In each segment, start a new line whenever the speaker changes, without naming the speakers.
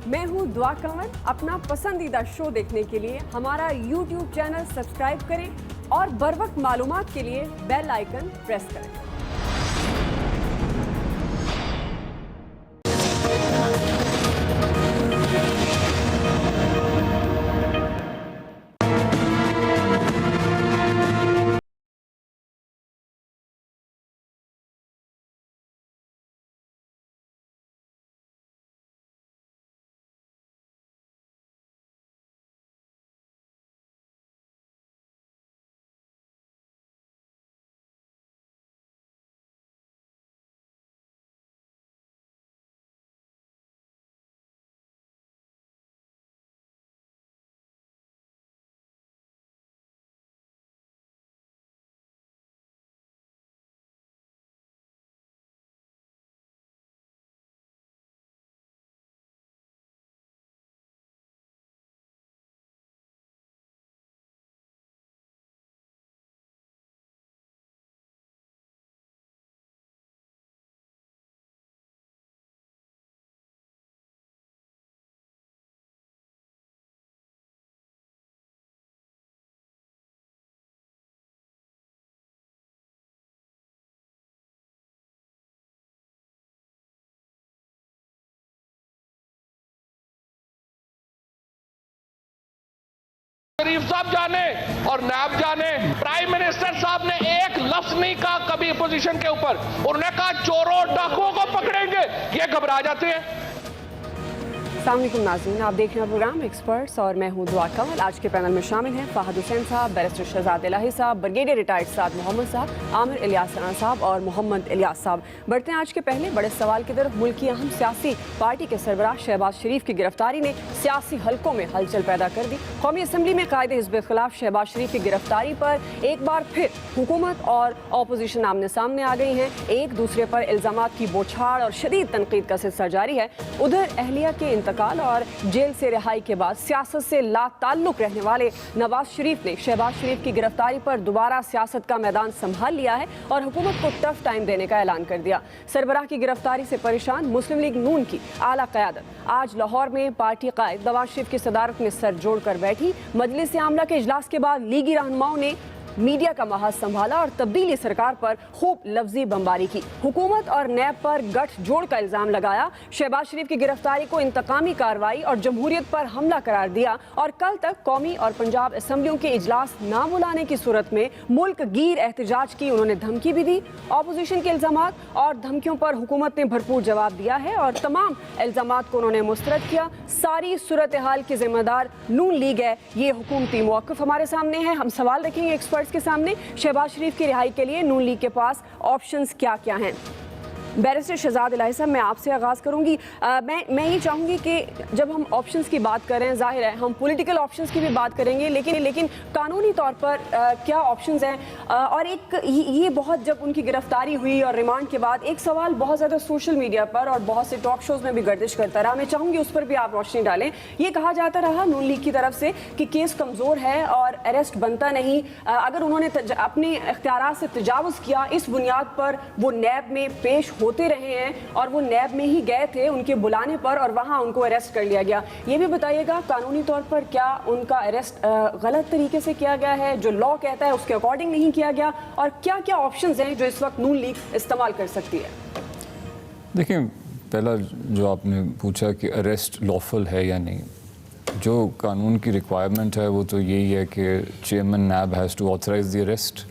मैं हूं दुआ कंवर। अपना पसंदीदा शो देखने के लिए हमारा YouTube चैनल सब्सक्राइब करें और बर वक्त मालूमात के लिए बेल आइकन प्रेस करें।
शरीफ साहब जाने और नायब जाने, प्राइम मिनिस्टर साहब ने एक लफ्ज नहीं कहा कभी अपोजिशन के ऊपर। उन्होंने कहा चोरों डाकुओं को पकड़ेंगे, ये घबरा जाते हैं।
अस्सलाम वालेकुम नाज़रीन, आप देख रहे हैं प्रोग्राम एक्सपर्ट्स और मैं हूं दुआ कंवल। आज के पैनल में शामिल हैं फ़ाहद हुसैन साहब, बैरिस्टर शहजाद इलाही साहब, ब्रिगेडियर रिटायर्ड साद मोहम्मद साहब, आमिर इलियास राना साहब और मोहम्मद इलियास साहब। बढ़ते हैं आज के पहले बड़े सवाल की तरफ। मुल्क की अहम सियासी पार्टी के सरबराह शहबाज शरीफ की गिरफ्तारी ने सियासी हलकों में हलचल पैदा कर दी। कौमी असम्बली में कायदे हिज़्ब खिलाफ शहबाज शरीफ की गिरफ्तारी पर एक बार फिर हुकूमत और अपोजिशन आमने सामने आ गई हैं। एक दूसरे पर इल्ज़ामात की बौछार और शदीद तनकीद का सिलसिला जारी है। उधर अहलिया के इंतकाल और जेल से रिहाई के बाद सियासत से लाताल्लुक रहने वाले नवाज शरीफ ने शहबाज शरीफ की गिरफ्तारी पर दोबारा सियासत का मैदान संभाल लिया है और हुकूमत को टफ टाइम देने का ऐलान कर दिया। सरबराह की गिरफ्तारी से परेशान मुस्लिम लीग नून की आला क़यादत आज लाहौर में पार्टी कायद नवाज शरीफ की सदारत में सर जोड़कर बैठी। मजलिस आमला के इजलास के बाद लीगी रहनुमाओं ने मीडिया का महाज संभाला और तब्दीली सरकार पर खूब लफ्जी बमबारी की। हुकूमत और नैब पर गठजोड़ का इल्जाम लगाया। शहबाज शरीफ की गिरफ्तारी को इंतकामी कार्रवाई और जमहूरियत पर हमला करार दिया और कल तक कौमी और पंजाब असम्बलियों के इजलास ना बुलाने की सूरत में मुल्क गिर एहतजाज की उन्होंने धमकी भी दी। अपोजिशन के इल्जामात और धमकियों पर हुकूमत ने भरपूर जवाब दिया है और तमाम इल्जामात को उन्होंने मुस्तरद किया। सारी सूरत हाल की जिम्मेदार नून लीग है। ये हुकूमती मौक़िफ़ हमारे सामने है। हम सवाल रखेंगे एक्सपर्ट्स के सामने, शहबाज शरीफ की रिहाई के लिए नून लीग के पास ऑप्शंस क्या क्या हैं। बैरिस्टर शहजाद इलाही साहब, मैं आपसे आगाज़ करूंगी। मैं ये चाहूँगी कि जब हम ऑप्शंस की बात करें, जाहिर है हम पॉलिटिकल ऑप्शंस की भी बात करेंगे, लेकिन कानूनी तौर पर क्या ऑप्शंस हैं। और एक ये बहुत, जब उनकी गिरफ्तारी हुई और रिमांड के बाद एक सवाल बहुत ज़्यादा सोशल मीडिया पर और बहुत से टॉक शोज़ में भी गर्दिश करता रहा। मैं चाहूँगी उस पर भी आप रोशनी डालें। ये कहा जाता रहा नून लीग की तरफ से कि केस कमज़ोर है और अरेस्ट बनता नहीं। अगर उन्होंने अपने इख्तियारात से तजावुज़ किया, इस बुनियाद पर वो नैब में पेश होते रहे हैं और वो नैब में ही गए थे उनके बुलाने पर और वहां उनको अरेस्ट कर लिया गया। ये भी बताइएगा कानूनी तौर पर क्या उनका अरेस्ट गलत तरीके से किया गया है, जो लॉ कहता है उसके अकॉर्डिंग नहीं किया गया, और क्या क्या ऑप्शंस हैं जो इस वक्त नून लीग इस्तेमाल कर सकती है?
देखिए, पहला जो आपने पूछा कि अरेस्ट लॉफुल है या नहीं, जो कानून की रिक्वायरमेंट है वो तो यही है कि chairman NAB has to authorise the arrest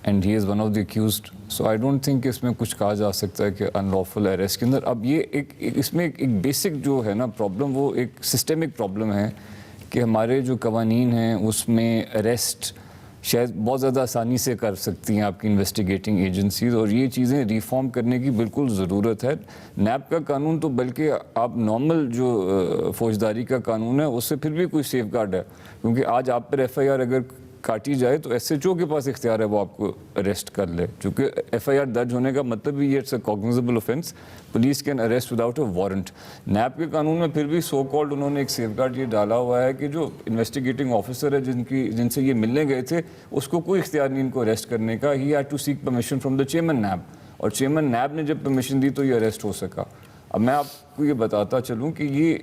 and he is one of the accused. So I don't think इसमें कुछ कहा जा सकता है कि अनलॉफुल अरेस्ट के अंदर। अब ये इसमें एक बेसिक जो है ना प्रॉब्लम, वो एक सिस्टमिक प्रॉब्लम है कि हमारे जो कवानीन हैं उसमें अरेस्ट शायद बहुत ज़्यादा आसानी से कर सकती हैं आपकी इन्वेस्टिगेटिंग एजेंसीज, और ये चीज़ें रिफॉर्म करने की बिल्कुल ज़रूरत है। नैब का कानून तो बल्कि आप नॉर्मल जो फौजदारी का कानून है उससे फिर भी कोई सेफ गार्ड है, क्योंकि आज आप पर FIR अगर काटी जाए तो SHO के पास इख्तियार है वो आपको अरेस्ट कर ले, क्योंकि FIR दर्ज होने का मतलब भी ये it's a cognizable offence. Police can arrest without a warrant. NAB के कानून में फिर भी सो कॉल्ड उन्होंने एक सेफगार्ड ये डाला हुआ है कि जो इन्वेस्टिगेटिंग ऑफिसर है जिनसे ये मिलने गए थे उसको कोई इख्तियार नहीं इनको अरेस्ट करने का। He had to seek permission from the chairman NAB, और चेयरमैन नैब ने जब परमिशन दी तो ये अरेस्ट हो सका। अब मैं आपको ये बताता चलूँ कि ये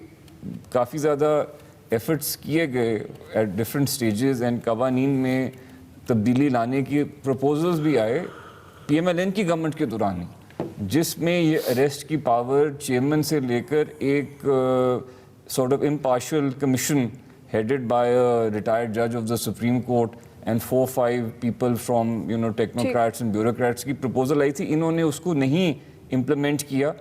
काफ़ी ज़्यादा एफर्ट्स किए गए एट डिफरेंट स्टेजेस एंड कवानीन में तब्दीली लाने की प्रपोजल्स भी आए PMLN की गवर्नमेंट के दौरान ही, जिसमें ये अरेस्ट की पावर चेयरमैन से लेकर एक sort of impartial commission headed by a retired judge of the Supreme Court and 4-5 people from technocrats and bureaucrats की proposal आई थी, इन्होंने उसको नहीं implement किया।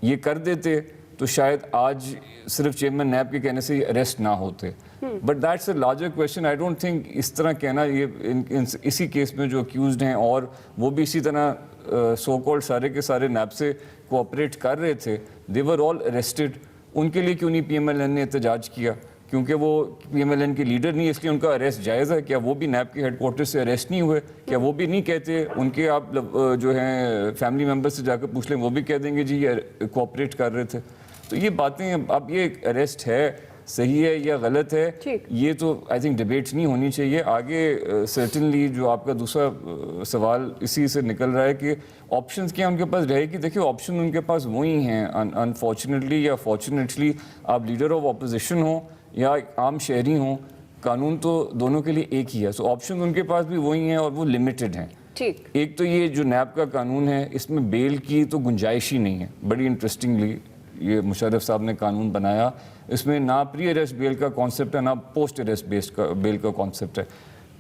ये कर देते तो शायद आज सिर्फ चेयरमैन नैब के कहने से अरेस्ट ना होते। But that's a larger question. I don't think इस तरह कहना ये इसी केस में जो अक्यूज्ड हैं और वो भी इसी तरह सो कॉल्ड सारे के सारे नैब से कोऑपरेट कर रहे थे, दे वर ऑल अरेस्टेड। उनके लिए क्यों नहीं PMLN ने एहतजाज किया? क्योंकि वो PMLN के लीडर नहीं, इसलिए उनका अरेस्ट जायज़ है। क्या वो भी नैब के हेडक्वार्टर से अरेस्ट नहीं हुए? क्या वो भी नहीं कहते? उनके आप जो हैं फैमिली मेम्बर्स से जाकर पूछ लें, वो भी कह देंगे जी ये कोऑपरेट कर रहे थे। तो ये बातें, अब ये अरेस्ट है सही है या गलत है, ये तो आई थिंक डिबेट नहीं होनी चाहिए। आगे सर्टनली जो आपका दूसरा सवाल इसी से निकल रहा है कि ऑप्शंस क्या उनके पास रहेगी। देखिए ऑप्शन उनके पास वही हैं, अनफॉर्चुनेटली या फॉर्चुनेटली, आप लीडर ऑफ अपोजिशन हो या आम शहरी हो, कानून तो दोनों के लिए एक ही है। सो ऑप्शन उनके पास भी वही हैं और वो लिमिटेड हैं।
ठीक,
एक तो ये जो नैब का कानून है इसमें बेल की तो गुंजाइश ही नहीं है। बड़ी इंटरेस्टिंगली ये मुशर्रफ साहब ने कानून बनाया, इसमें ना प्री अरेस्ट बेल का कॉन्सेप्ट है ना पोस्ट अरेस्ट बेल का कॉन्सेप्ट है।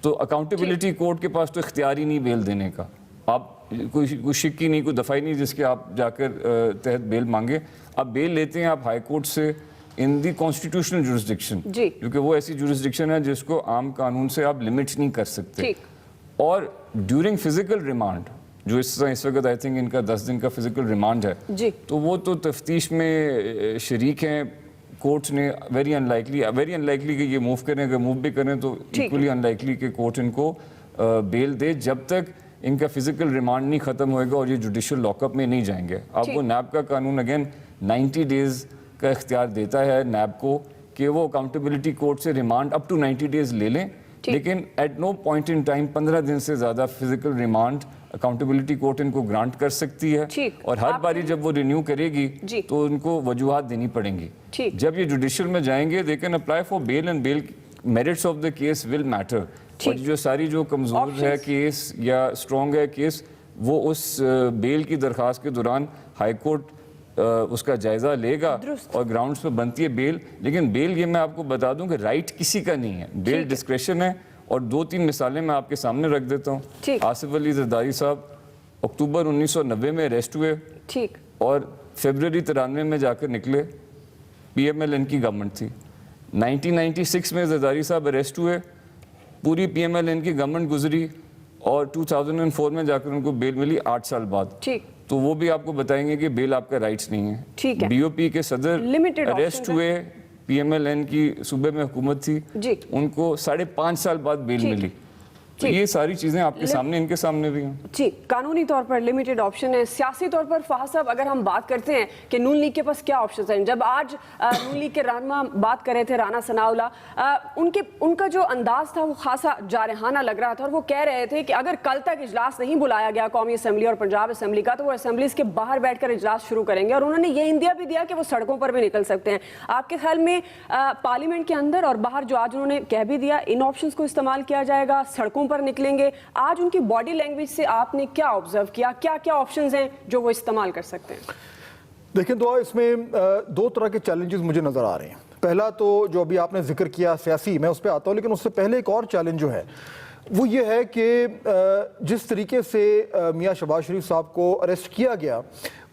तो अकाउंटेबिलिटी कोर्ट के पास तो इख्तियार ही नहीं बेल देने का। आप कोई शिक्की नहीं, कोई दफ़ाई नहीं जिसके आप जाकर तहत बेल मांगे। आप बेल लेते हैं आप हाई कोर्ट से इन दी कॉन्स्टिट्यूशनल जुरिस्डिक्शन, क्योंकि वो ऐसी जुरिस्डिक्शन है जिसको आम कानून से आप लिमिट नहीं कर सकते। और ड्यूरिंग फिजिकल रिमांड, जो इस वक्त आई थिंक इनका 10 दिन का फिजिकल रिमांड है, तो वो तो तफ्तीश में शरीक हैं। कोर्ट ने वेरी अनलाइकली कि ये मूव करें, अगर मूव भी करें तो इक्वली अनलाइकली कि कोर्ट इनको बेल दे जब तक इनका फिजिकल रिमांड नहीं ख़त्म होएगा और ये जुडिशल लॉकअप में नहीं जाएंगे। अब वो नैब का कानून अगेन 90 डेज़ का इख्तियार देता है नैब को कि वो अकाउंटेबिलिटी कोर्ट से रिमांड अप टू 90 डेज़ ले लें, लेकिन at no point in time 15 दिन से ज़्यादा फिजिकल रिमांड अकाउंटेबिलिटी कोर्ट इनको ग्रांट कर सकती है। और हर बारी जब वो रिन्यू करेगी तो उनको वजूहात देनी पड़ेंगी। जब ये जुडिशल में जाएंगे they can apply for bail and bail merits of the case will matter. और जो सारी जो कमज़ोर है केस या स्ट्रॉन्ग है केस, वो उस बेल की दरख्वास्त के दौरान हाई कोर्ट उसका जायज़ा लेगा और ग्राउंड्स पे बनती है बेल। लेकिन बेल ये मैं आपको बता दूं कि राइट किसी का नहीं है, बेल डिस्क्रेशन है। और 2-3 मिसालें मैं आपके सामने रख देता हूँ। आसिफ अली जरदारी साहब अक्टूबर 1990 में अरेस्ट हुए और फरवरी 93 में जाकर निकले। PMLN की गवर्नमेंट थी। 1996 में जरदारी साहब अरेस्ट हुए, पूरी PMLN की गवर्नमेंट गुजरी और 2004 में जाकर उनको बेल मिली 8 साल बाद। तो वो भी आपको बताएंगे कि बेल आपका राइट्स नहीं है। BOP के सदर अरेस्ट हुए, PMLN की सूबे में हुकूमत थी, उनको 5.5 साल बाद बेल मिली। तो ये सारी चीजें आपके सामने, इनके सामने भी हैं।
जी, कानूनी तौर पर लिमिटेड ऑप्शन है। सियासी तौर पर फहाद साहब अगर हम बात करते हैं कि नून लीग के पास क्या ऑप्शंस हैं, जब आज नून लीग के रहनुमा बात कर रहे थे राना सनाउल्लाह, उनका जो अंदाज था वो खासा जारहाना लग रहा था और वो कह रहे थे कि अगर कल तक इजलास नहीं बुलाया गया कौमी असम्बली और पंजाब असम्बली का, तो वो असम्बलीज के बाहर बैठकर इजलास शुरू करेंगे। और उन्होंने ये इंदिया भी दिया कि वो सड़कों पर भी निकल सकते हैं। आपके ख्याल में पार्लियामेंट के अंदर और बाहर जो आज उन्होंने कह भी दिया, इन ऑप्शंस को इस्तेमाल किया जाएगा, सड़कों पर निकलेंगे। आज उनकी बॉडी लैंग्वेज से आपने क्या ऑब्जर्व किया, क्या क्या ऑप्शंस हैं जो वो इस्तेमाल कर सकते हैं?
देखिए तो इसमें 2 तरह के चैलेंजेस मुझे नज़र आ रहे हैं। पहला तो जो अभी आपने जिक्र किया सियासी, मैं उस पर आता हूँ, लेकिन उससे पहले एक और चैलेंज जो है वो ये है कि जिस तरीके से मियां शहबाज शरीफ साहब को अरेस्ट किया गया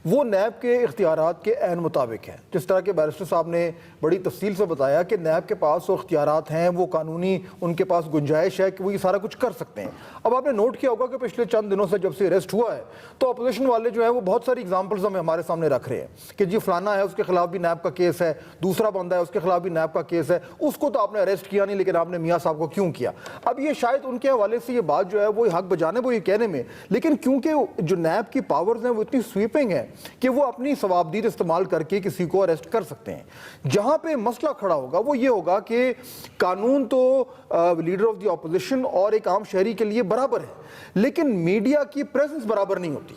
वो नैब के इख्तियारात के ऐन मुताबिक है। जिस तरह के बैरिस्टर साहब ने बड़ी तफसील से बताया कि नैब के पास वो इख्तियारात हैं, वो कानूनी उनके पास गुंजाइश है कि वो ये सारा कुछ कर सकते हैं। अब आपने नोट किया होगा कि पिछले चंद दिनों से जब से अरेस्ट हुआ है तो अपोजिशन वाले जो है वो बहुत सारी एग्जाम्पल्स हमारे सामने रख रहे हैं कि जी फलाना है उसके खिलाफ भी नैब का केस है, दूसरा बंदा है उसके खिलाफ भी नैब का केस है, उसको तो आपने अरेस्ट किया नहीं लेकिन आपने मियाँ साहब को क्यों किया। अब ये शायद उनके हवाले से ये बात जो है वो हक बजाने वो ये कहने में, लेकिन क्योंकि जो नैब की पावर्स हैं वो इतनी स्वीपिंग है कि वो अपनी सवाबदीद इस्तेमाल करके किसी को अरेस्ट कर सकते हैं। जहां पे मसला खड़ा होगा वो ये होगा कि कानून तो लीडर ऑफ द ऑपोजिशन और एक आम शहरी के लिए बराबर है, लेकिन मीडिया की प्रेजेंस बराबर नहीं होती।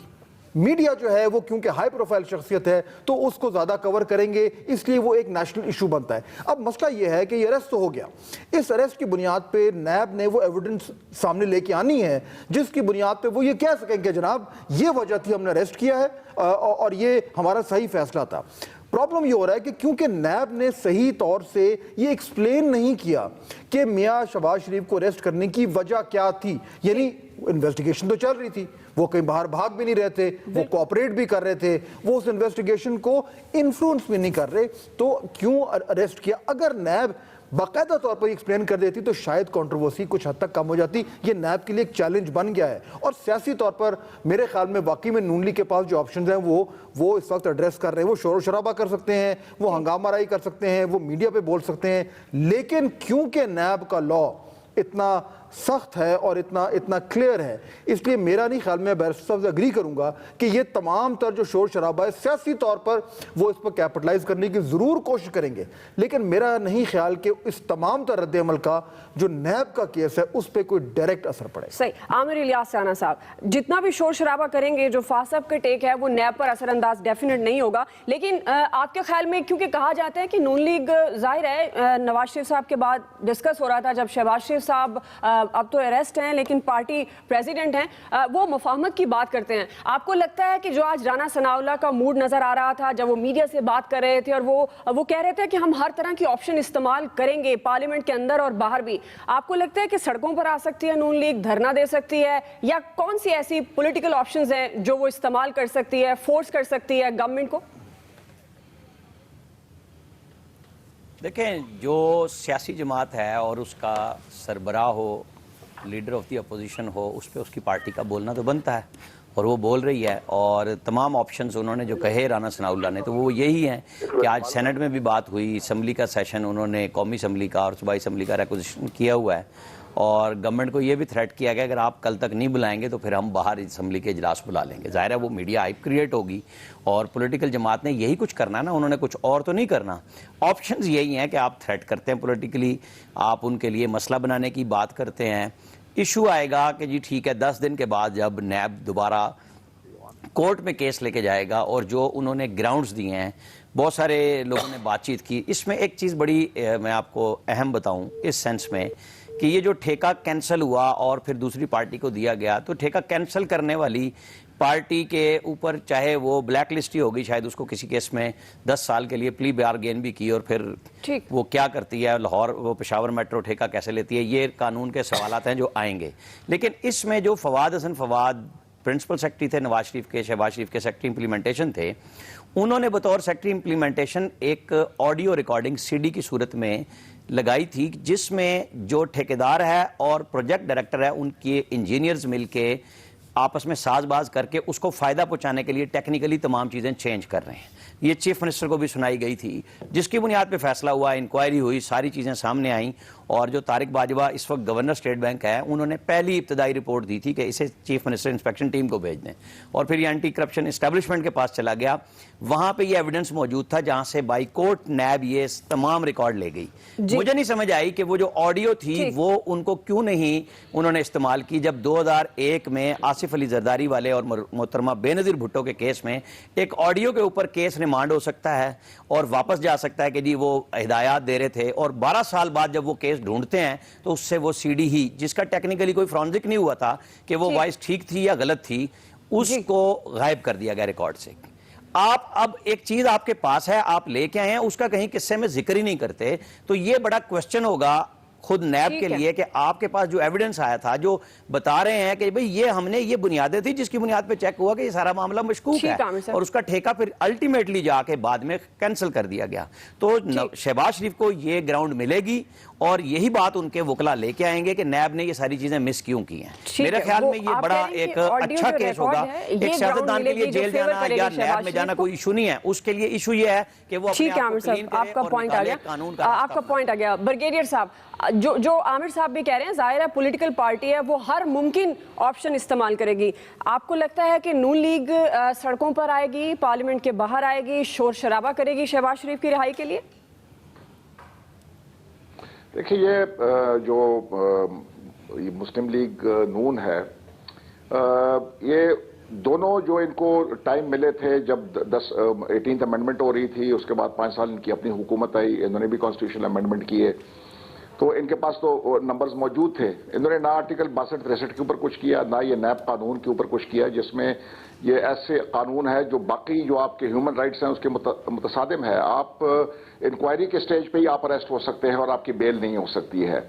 मीडिया जो है वो क्योंकि हाई प्रोफाइल शख्सियत है तो उसको ज़्यादा कवर करेंगे, इसलिए वो एक नेशनल इशू बनता है। अब मसला ये है कि ये अरेस्ट तो हो गया, इस अरेस्ट की बुनियाद पे नैब ने वो एविडेंस सामने लेके आनी है जिसकी बुनियाद पे वो ये कह सकेंगे जनाब ये वजह थी हमने अरेस्ट किया है और ये हमारा सही फैसला था। प्रॉब्लम ये हो रहा है कि क्योंकि नैब ने सही तौर से ये एक्सप्लेन नहीं किया कि मियां शहबाज शरीफ को अरेस्ट करने की वजह क्या थी, यानी इन्वेस्टिगेशन तो चल रही थी, वो कहीं बाहर भाग भी नहीं रहे थे, वो कोऑपरेट भी कर रहे थे, वो उस इन्वेस्टिगेशन को इन्फ्लुएंस भी नहीं कर रहे, तो क्यों अरेस्ट किया? अगर नैब बाकायदा तौर पर एक्सप्लेन कर देती तो शायद कंट्रोवर्सी कुछ हद तक कम हो जाती। ये नैब के लिए एक चैलेंज बन गया है और सियासी तौर पर मेरे ख्याल में वाकई में नून लीग के पास जो ऑप्शंस हैं वो इस वक्त एड्रेस कर रहे हैं। वो शोर शराबा कर सकते हैं, वो हंगामाराई कर सकते हैं, वो मीडिया पे बोल सकते हैं, लेकिन क्योंकि नैब का लॉ इतना सख्त है और इतना क्लियर है, इसलिए मेरा नहीं ख्याल में बैरिस्टर साहब से अग्री करूंगा कि ये तमाम तर जो शोर शराबा है सियासी तौर पर वो इस पर कैपिटलाइज करने की ज़रूर कोशिश करेंगे, लेकिन मेरा नहीं ख्याल कि इस तमाम तर रद्द अमल का जो नैब का केस है उस पर कोई डायरेक्ट असर पड़े।
सही। आमिर इलियास राना साहब, जितना भी शोर शराबा करेंगे जो फासब का टेक है वो नैब पर असरअंदाज डेफिनेट नहीं होगा, लेकिन आपके ख्याल में क्योंकि कहा जाता है कि नून लीग जाहिर है नवाज शरीफ साहब के बाद डिस्कस हो रहा था जब शहबाज शरीफ साहब अब तो अरेस्ट हैं लेकिन पार्टी प्रेसिडेंट हैं, वो मुफाहमत की बात करते हैं। आपको लगता है कि जो आज राना सनाउल्लाह का मूड नजर आ रहा था जब वो मीडिया से बात कर रहे थे और वो कह रहे थे कि हम हर तरह की ऑप्शन इस्तेमाल करेंगे पार्लियामेंट के अंदर और बाहर भी, आपको लगता है कि सड़कों पर आ सकती है नून लीग, धरना दे सकती है, या कौन सी ऐसी पॉलिटिकल ऑप्शंस हैं जो वो इस्तेमाल कर सकती है, फोर्स कर सकती है गवर्नमेंट को?
देखें, जो सियासी जमात है और उसका सरबराह हो, लीडर ऑफ दी अपोजिशन हो, उस पर उसकी पार्टी का बोलना तो बनता है और वो बोल रही है। और तमाम ऑप्शंस उन्होंने जो कहे राना सनाउल्लाह ने तो वो यही हैं कि आज सेनेट में भी बात हुई, असम्बली का सेशन उन्होंने कौमी असम्बली का और सूबाई असम्बली का रिक्वेजिशन किया हुआ है और गवर्नमेंट को ये भी थ्रेट किया गया अगर आप कल तक नहीं बुलाएंगे तो फिर हम बाहर असम्बली के इजलास बुला लेंगे। ज़ाहिर है वो मीडिया हाइप क्रिएट होगी और पॉलिटिकल जमात ने यही कुछ करना है ना, उन्होंने कुछ और तो नहीं करना। ऑप्शंस यही हैं कि आप थ्रेट करते हैं पॉलिटिकली, आप उनके लिए मसला बनाने की बात करते हैं। इशू आएगा कि जी ठीक है 10 दिन के बाद जब नैब दोबारा कोर्ट में केस लेके जाएगा और जो उन्होंने ग्राउंड्स दिए हैं, बहुत सारे लोगों ने बातचीत की, इसमें एक चीज़ बड़ी मैं आपको अहम बताऊं इस सेंस में कि ये जो ठेका कैंसिल हुआ और फिर दूसरी पार्टी को दिया गया, तो ठेका कैंसिल करने वाली पार्टी के ऊपर चाहे वो ब्लैक लिस्ट ही होगी, शायद उसको किसी केस में 10 साल के लिए प्ली बारगेन भी की और फिर वो क्या करती है, लाहौर वो पेशावर मेट्रो ठेका कैसे लेती है, ये कानून के सवालात हैं जो आएंगे। लेकिन इसमें जो फवाद हसन फवाद प्रिंसिपल सेक्रेटरी थे नवाज शरीफ के, शहबाज शरीफ के सेक्रेटरी इंप्लीमेंटेशन थे, उन्होंने बतौर सेक्रेटरी इंप्लीमेंटेशन एक ऑडियो रिकॉर्डिंग सीडी की सूरत में लगाई थी जिसमें जो ठेकेदार है और प्रोजेक्ट डायरेक्टर है उनके इंजीनियर्स मिलके आपस में साजबाज करके उसको फ़ायदा पहुंचाने के लिए टेक्निकली तमाम चीज़ें चेंज कर रहे हैं। ये चीफ मिनिस्टर को भी सुनाई गई थी जिसकी बुनियाद पे फैसला हुआ, इंक्वायरी हुई, सारी चीज़ें सामने आईं और जो तारिक बाजवा इस वक्त गवर्नर स्टेट बैंक है उन्होंने पहली इब्तदाई रिपोर्ट दी थी कि इसे चीफ मिनिस्टर इंस्पेक्शन टीम को भेज दें और फिर ये एंटी करप्शन इस्टेब्लिशमेंट के पास चला गया। वहाँ पर ये एविडेंस मौजूद था जहाँ से बाई कोर्ट नैब ये तमाम रिकॉर्ड ले गई। मुझे नहीं समझ आई कि वो जो ऑडियो थी वो उनको क्यों नहीं उन्होंने इस्तेमाल की जब 2001 में आसिफ अली जरदारी वाले और मोहतरमा बेनज़ीर भुट्टो के केस में एक ऑडियो के ऊपर केस रिमांड हो सकता है और वापस जा सकता है कि जी वो हिदायत दे रहे थे और 12 साल बाद जब वो केस ढूंढते हैं तो उससे वो सीडी ही जिसका टेक्निकली कोई फॉरेंसिक नहीं हुआ था कि वो वॉइस ठीक थी या गलत थी, उसको गायब कर दिया गया रिकॉर्ड से। आप अब एक चीज आपके पास है, आप लेके आए हैं, उसका कहीं किस्से में जिक्र ही नहीं करते, तो ये बड़ा क्वेश्चन होगा खुद नैब के लिए कि आपके पास जो एविडेंस आया था जो बता रहे हैं कि भाई ये हमने ये बुनियादें थी जिसकी बुनियाद पे चेक हुआ कि ये सारा मामला मशकूक है और उसका ठेका फिर अल्टीमेटली जाके बाद में कैंसिल कर दिया गया। तो शहबाज शरीफ को ये ग्राउंड मिलेगी और यही बात उनके वकला लेके आएंगे कि नैब ने ये सारी चीजें मिस क्यों की हैं। मेरे ख्याल में ये बड़ा एक अच्छा केस होगा। एक सियासतदान के लिए जेल जाना या नैब में जाना कोई इशू नहीं है, उसके लिए इशू ये है कि वो अपने आप को क्लीन करे
आपका पॉइंट आ गया, आपका पॉइंट आ गया। ब्रिगेडियर साहब, जो आमिर साहब भी कह रहे हैं, जाहिर है पॉलिटिकल पार्टी है, वो हर मुमकिन ऑप्शन इस्तेमाल करेगी। आपको लगता है कि नून लीग सड़कों पर आएगी, पार्लियामेंट के बाहर आएगी, शोर शराबा करेगी शहबाज शरीफ की रिहाई के लिए?
देखिए ये जो मुस्लिम लीग नून है, ये दोनों जो इनको टाइम मिले थे, जब 18th अमेंडमेंट हो रही थी, उसके बाद 5 साल इनकी अपनी हुकूमत आई, इन्होंने भी कॉन्स्टिट्यूशनल अमेंडमेंट किए, तो इनके पास तो नंबर्स मौजूद थे। इन्होंने ना आर्टिकल 62-63 के ऊपर कुछ किया, ना ये नैब कानून के ऊपर कुछ किया, जिसमें ये ऐसे कानून है जो बाकी जो आपके ह्यूमन राइट्स हैं उसके मुतसादिम है। आप इंक्वायरी के स्टेज पे ही आप अरेस्ट हो सकते हैं और आपकी बेल नहीं हो सकती है,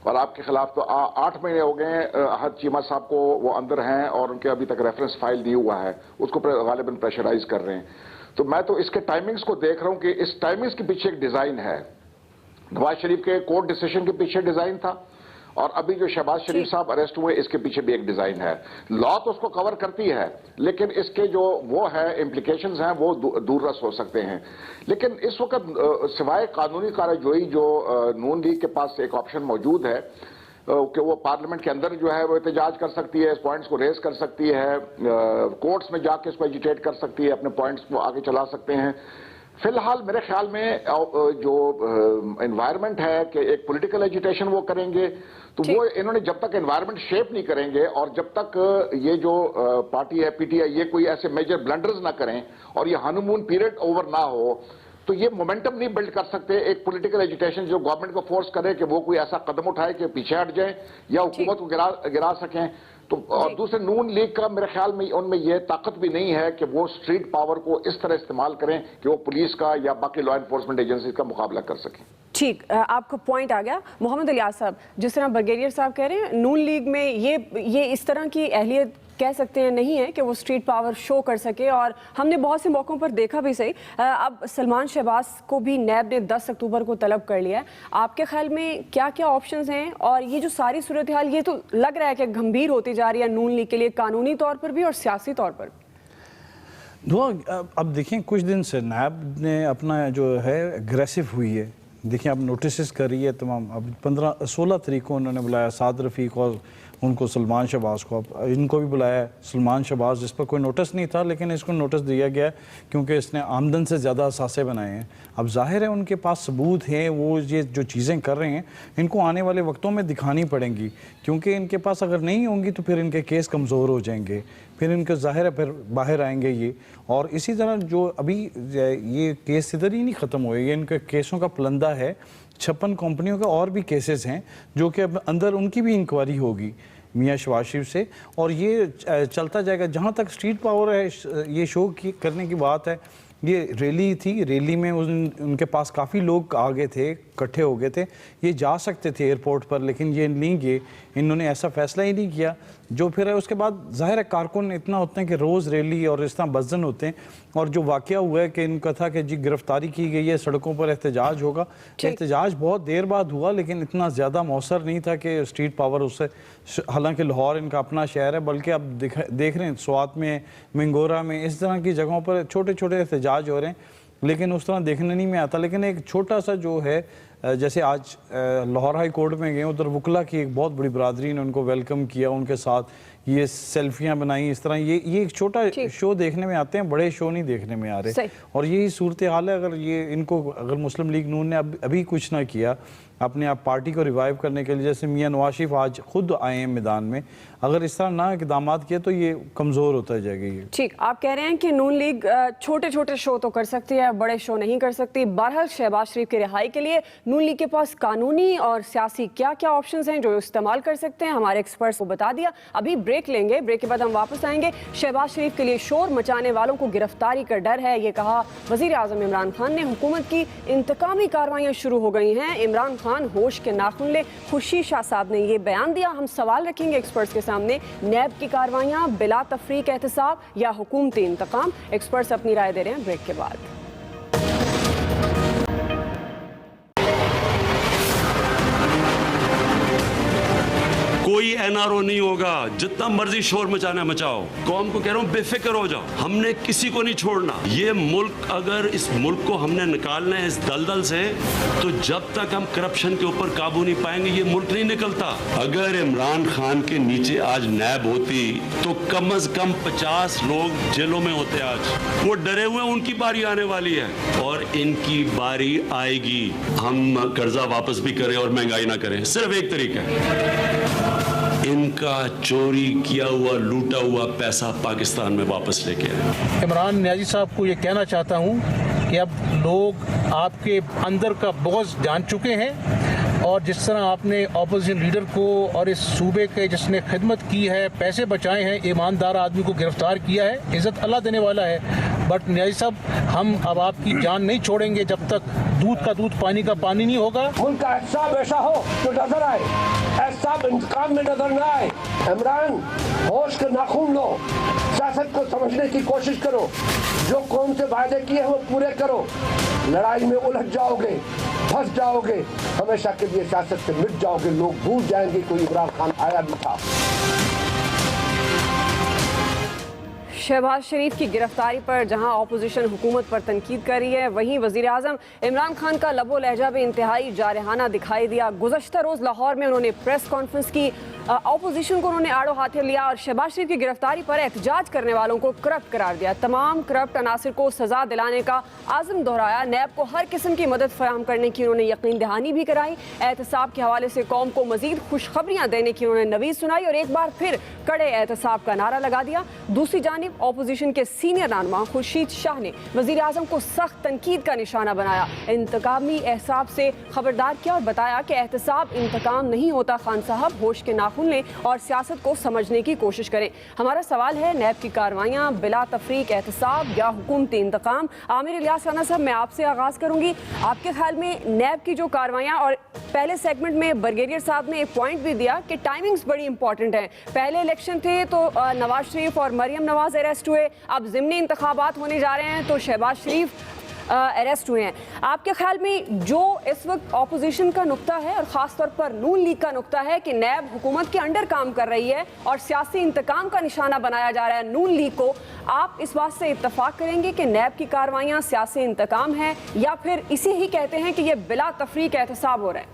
और आपके खिलाफ तो 8 महीने हो गए अहद चीमा साहब को, वो अंदर हैं और उनके अभी तक रेफरेंस फाइल नहीं हुआ है, उसको गालिबन प्रेशराइज कर रहे हैं। तो मैं तो इसके टाइमिंग्स को देख रहा हूं कि इस टाइमिंग्स के पीछे एक डिजाइन है। नवाज शरीफ के कोर्ट डिसीजन के पीछे डिजाइन था, और अभी जो शहबाज शरीफ साहब अरेस्ट हुए इसके पीछे भी एक डिजाइन है। लॉ तो उसको कवर करती है, लेकिन इसके जो वो है इम्प्लीकेशंस हैं वो दूररस हो सकते हैं। लेकिन इस वक्त सिवाय कानूनी कार्यवाही जो नून लीग के पास एक ऑप्शन मौजूद है कि वो पार्लियामेंट के अंदर जो है वो एहतजाज कर सकती है, इस पॉइंट्स को रेज कर सकती है, कोर्ट्स में जाके इसको एजिटेट कर सकती है, अपने पॉइंट्स को आगे चला सकते हैं। फिलहाल मेरे ख्याल में जो एनवायरनमेंट है कि एक पॉलिटिकल एजिटेशन वो करेंगे, तो वो इन्होंने जब तक एनवायरनमेंट शेप नहीं करेंगे और जब तक ये जो पार्टी है पीटीआई ये कोई ऐसे मेजर ब्लंडर्स ना करें और ये हनीमून पीरियड ओवर ना हो, तो ये मोमेंटम नहीं बिल्ड कर सकते। एक पॉलिटिकल एजिटेशन जो गवर्नमेंट को फोर्स करे कि वो कोई ऐसा कदम उठाए कि पीछे हट जाए या हुकूमत को गिरा सकें। तो और दूसरे नून लीग का मेरे ख्याल में उनमें यह ताकत भी नहीं है कि वो स्ट्रीट पावर को इस तरह इस्तेमाल करें कि वो पुलिस का या बाकी लॉ एनफोर्समेंट एजेंसी का मुकाबला कर सकें।
ठीक, आपका पॉइंट आ गया। मोहम्मद इलियास साहब, जिस तरह ब्रिगेडियर साहब कह रहे हैं, नून लीग में ये इस तरह की अहलियत कह सकते हैं नहीं है कि वो स्ट्रीट पावर शो कर सके, और हमने बहुत से मौक़ों पर देखा भी सही। अब सलमान शहबाज को भी नैब ने 10 अक्टूबर को तलब कर लिया है। आपके ख्याल में क्या क्या ऑप्शंस हैं, और ये जो सारी सूरत हाल ये तो लग रहा है कि गंभीर होती जा रही है नून लीग के लिए, कानूनी तौर पर भी और सियासी तौर पर भी?
अब देखिए, कुछ दिन से नैब ने अपना जो है एग्रेसिव हुई है। देखिए, अब नोटिस कर रही है तमाम। अब 15-16 तारीख को उन्होंने बुलाया साद रफ़ीक और उनको सलमान शहबाज को, अब इनको भी बुलाया। सलमान शहबाज जिस पर कोई नोटिस नहीं था, लेकिन इसको नोटिस दिया गया क्योंकि इसने आमदन से ज़्यादा असासे बनाए हैं। अब जाहिर है उनके पास सबूत हैं, वो ये जो चीज़ें कर रहे हैं इनको आने वाले वक्तों में दिखानी पड़ेंगी, क्योंकि इनके पास अगर नहीं होंगी तो फिर इनके केस कमज़ोर हो जाएंगे, फिर इनके ज़ाहिर है फिर बाहर आएंगे ये। और इसी तरह जो अभी ये केस इधर ही नहीं ख़त्म हुए, ये इनके केसों का पलंदा है। 56 कंपनियों के और भी केसेस हैं जो कि अब अंदर उनकी भी इंक्वायरी होगी मियाँ शहबाज शरीफ से, और ये चलता जाएगा। जहाँ तक स्ट्रीट पावर है, ये शो करने की बात है, ये रैली थी, रैली में उनके पास काफ़ी लोग आ गए थे, इकट्ठे हो गए थे, ये जा सकते थे एयरपोर्ट पर, लेकिन ये नहीं गए। इन्होंने ऐसा फैसला ही नहीं किया। जो फिर है उसके बाद ज़ाहिर है कारकुन इतना होते हैं कि रोज़ रैली और इस तरह बज़न होते हैं, और जो वाक़या हुआ है कि इनका था कि जी गिरफ्तारी की गई है, सड़कों पर एहतजाज होगा। एहतजाज बहुत देर बाद हुआ, लेकिन इतना ज़्यादा मौसर नहीं था कि स्ट्रीट पावर उससे, हालांकि लाहौर इनका अपना शहर है, बल्कि अब देख रहे हैं स्वात में, मिंगोरा में, इस तरह की जगहों पर छोटे छोटे एहतजाज हो रहे हैं, लेकिन उस तरह देखने नहीं में आता। लेकिन एक छोटा सा जो है, जैसे आज लाहौर हाई कोर्ट में गए, उधर वकला की एक बहुत बड़ी बरादरी ने उनको वेलकम किया, उनके साथ ये सेल्फियां बनाई, इस तरह ये एक छोटा शो देखने में आते हैं, बड़े शो नहीं देखने में आ रहे। और यही सूरत हाल है। अगर ये इनको अगर मुस्लिम लीग नून ने अभी कुछ ना किया अपने आप पार्टी को रिवाइव करने के लिए, जैसे मियाँ नवाज शरीफ आज खुद आए हैं मैदान में, अगर इस तरह ना इक़दाम किए तो ये कमज़ोर होता जाएगा ये।
ठीक, आप कह रहे हैं कि नून लीग छोटे छोटे शो तो कर सकती है, बड़े शो नहीं कर सकती। बहरहाल शहबाज शरीफ की रिहाई के लिए नून लीग के पास कानूनी और सियासी क्या क्या ऑप्शंस हैं जो इस्तेमाल कर सकते हैं, हमारे एक्सपर्ट्स को बता दिया। अभी ब्रेक लेंगे, ब्रेक के बाद हम वापस आएंगे। शहबाज शरीफ के लिए शोर मचाने वालों को गिरफ्तारी का डर है, ये कहा वज़ीर आज़म इमरान खान ने। हुकूमत की इंतकामी कार्रवाइयाँ शुरू हो गई हैं, इमरान खान होश के नाखून ले, खुर्शीद शाह साहब ने ये बयान दिया। हम सवाल रखेंगे एक्सपर्ट्स के सामने, नैब की कार्रवाइयाँ बिला तफरीक एहतसाब या हुकूमती इंतकाम? एक्सपर्ट्स अपनी राय दे रहे हैं ब्रेक के बाद।
कोई एनआरओ नहीं होगा, जितना मर्जी शोर मचाना मचाओ। कौम को कह रहा हूं बेफिक्र हो जाओ, हमने किसी को नहीं छोड़ना। ये मुल्क, अगर इस मुल्क को हमने निकालना है इस दलदल से, तो जब तक हम करप्शन के ऊपर काबू नहीं पाएंगे ये मुल्क नहीं निकलता। अगर इमरान खान के नीचे आज नैब होती तो कम अज कम 50 लोग जेलों में होते आज। वो डरे हुए, उनकी बारी आने वाली है और इनकी बारी आएगी। हम कर्जा वापस भी करें और महंगाई ना करें, सिर्फ एक तरीका है। इनका चोरी किया हुआ लूटा हुआ पैसा पाकिस्तान में वापस लेके आए।
इमरान नियाज़ी साहब को ये कहना चाहता हूँ कि अब लोग आपके अंदर का बोझ जान चुके हैं और जिस तरह आपने ऑपोजिशन लीडर को और इस सूबे के जिसने खिदमत की है, पैसे बचाए हैं, ईमानदार आदमी को गिरफ्तार किया है, इज़्ज़त अल्लाह देने वाला है। बट नियाज़ी साहब, हम अब आपकी जान नहीं छोड़ेंगे जब तक दूध का दूध पानी का पानी नहीं होगा।
मुल्क का एहसाब ऐसा हो तो नजर आए, एहसाब इंतकाम में नजर ना आए। इमरान, होश के नाखून लो, सियासत को समझने की कोशिश करो, जो कौम से वायदे किए वो पूरे करो। लड़ाई में उलझ जाओगे, फंस जाओगे, हमेशा के लिए सियासत से मिट जाओगे। लोग भूल जाएंगे कोई इमरान खान आया भी था।
शहबाज शरीफ की गिरफ्तारी पर जहां ऑपोजिशन हुकूमत पर तनकीद कर रही है, वहीं वज़ीर आज़म इमरान खान का लबो लहजा भी इंतहाई जारहाना दिखाई दिया। गुज़श्ता रोज़ लाहौर में उन्होंने प्रेस कॉन्फ्रेंस की, ऑपोजिशन को उन्होंने आड़ो हाथे लिया और शहबाज शरीफ की गिरफ्तारी पर एहतजाज करने वालों को करप्ट करार दिया। तमाम करप्ट अनासिर को सजा दिलाने का आज़म दोहराया। नैब को हर किस्म की मदद फराहम करने की उन्होंने यकीन दहानी भी कराई। एहतसाब के हवाले से कौम को मजीद खुशखबरियाँ देने की उन्होंने नवीद सुनाई और एक बार फिर कड़े एहतसाब का नारा लगा दिया। दूसरी जानिब ऑपोजिशन के सीनियर रहनुमा खुर्शीद शाह ने वज़ीर आज़म को सख्त तनकीद का निशाना बनाया, इंतकामी एहसाब से खबरदार किया और बताया कि एहतसाब इंतकाम नहीं होता। खान साहब, होश के नाखून लें और सियासत को समझने की कोशिश करें। हमारा सवाल है, नैब की कार्रवाइयाँ बिला तफरीक एहतसाब या हुकूमती इंतकाम? आमिर इलियास राना साहब, मैं आपसे आगाज़ करूँगी। आपके ख्याल में नैब की जो कार्रवाइयाँ, और पहले सेगमेंट में ब्रिगेडियर साहब ने एक पॉइंट भी दिया कि टाइमिंग्स बड़ी इंपॉर्टेंट हैं। पहले इलेक्शन थे तो नवाज शरीफ और मरियम नवाज अरेस्ट हुए, अब ज़िमनी इंतखाबात होने जा रहे हैं तो शहबाज शरीफ अरेस्ट हुए हैं। आपके ख्याल में जो इस वक्त ऑपोजिशन का नुक्ता है और ख़ास तौर पर नून लीग का नुक्ता है कि नैब हुकूमत के अंडर काम कर रही है और सियासी इंतकाम का निशाना बनाया जा रहा है नून लीग को, आप इस बात से इत्तफाक करेंगे कि नैब की कार्रवाइयाँ सियासी इंतकाम है या फिर इसे ही कहते हैं कि ये बिला तफरीक एहतसाब हो रहा है?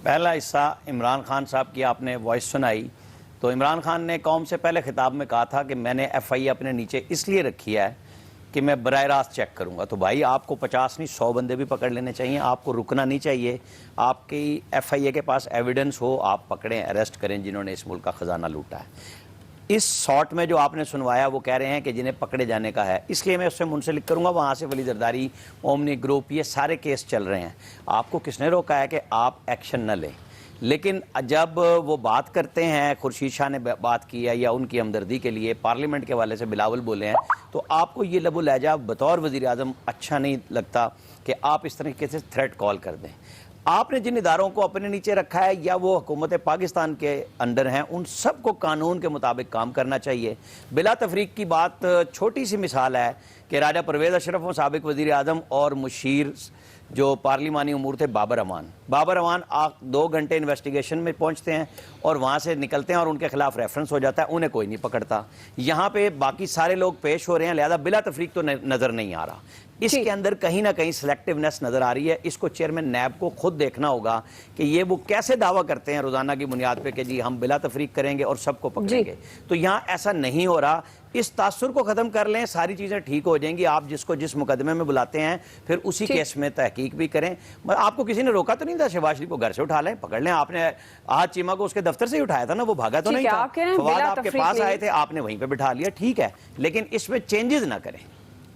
पहला हिस्सा इमरान खान साहब की आपने वॉइस सुनाई, तो इमरान खान ने कौम से पहले खिताब में कहा था कि मैंने FIA अपने नीचे इसलिए रखी है कि मैं बराह रास्त चेक करूंगा। तो भाई, आपको 50 नहीं 100 बंदे भी पकड़ लेने चाहिए, आपको रुकना नहीं चाहिए। आपकी FIA के पास एविडेंस हो, आप पकड़ें, अरेस्ट करें जिन्होंने इस मुल्क का ख़जाना लूटा है। इस शॉर्ट में जो आपने सुनवाया वो कह रहे हैं कि जिन्हें पकड़े जाने का है, इसलिए मैं उससे मुंसलिक करूंगा। वहाँ से वली जरदारी, ओमनी ग्रुप, ये सारे केस चल रहे हैं। आपको किसने रोका है कि आप एक्शन न लें? लेकिन जब वो बात करते हैं, खुर्शीद शाह ने बात की है या उनकी हमदर्दी के लिए पार्लियामेंट के हवाले से बिलावल बोले हैं, तो आपको ये लबो लहजा बतौर वज़ीर आज़म अच्छा नहीं लगता कि आप इस तरीके से थ्रेट कॉल कर दें। आपने जिन इदारों को अपने नीचे रखा है या वो हुकूमत पाकिस्तान के अंडर हैं, उन सब को कानून के मुताबिक काम करना चाहिए। बिला तफरीक की बात, छोटी सी मिसाल है कि राजा परवेज़ अशरफ व साबिक वज़ीर आज़म और मुशीर जो पार्लिमानी उमूर थे बाबर अमान 2 घंटे इन्वेस्टिगेशन में पहुंचते हैं और वहाँ से निकलते हैं और उनके खिलाफ रेफरेंस हो जाता है, उन्हें कोई नहीं पकड़ता। यहाँ पे बाकी सारे लोग पेश हो रहे हैं, लिहाजा बिला तफरीक तो नज़र नहीं आ रहा। इसके अंदर कहीं ना कहीं सिलेक्टिवनेस नज़र आ रही है। इसको चेयरमैन नैब को खुद देखना होगा कि ये वो कैसे दावा करते हैं रोज़ाना की बुनियाद पे कि जी हम बिला तफरीक करेंगे और सबको पकड़ेंगे, तो यहाँ ऐसा नहीं हो रहा। इस तासुर को ख़त्म कर लें, सारी चीज़ें ठीक हो जाएंगी। आप जिसको जिस मुकदमे में बुलाते हैं फिर उसी केस में तहकीक भी करें। आपको किसी ने रोका तो नहीं था शहबाज शरीफ को घर से उठा लें, पकड़ लें। आपने आज चीमा को उसके दफ्तर से ही उठाया था ना, वो भागा तो नहीं था। फवाद आपके पास आए थे, आपने वहीं पे बिठा लिया, ठीक है, लेकिन इसमें चेंजेस ना करें।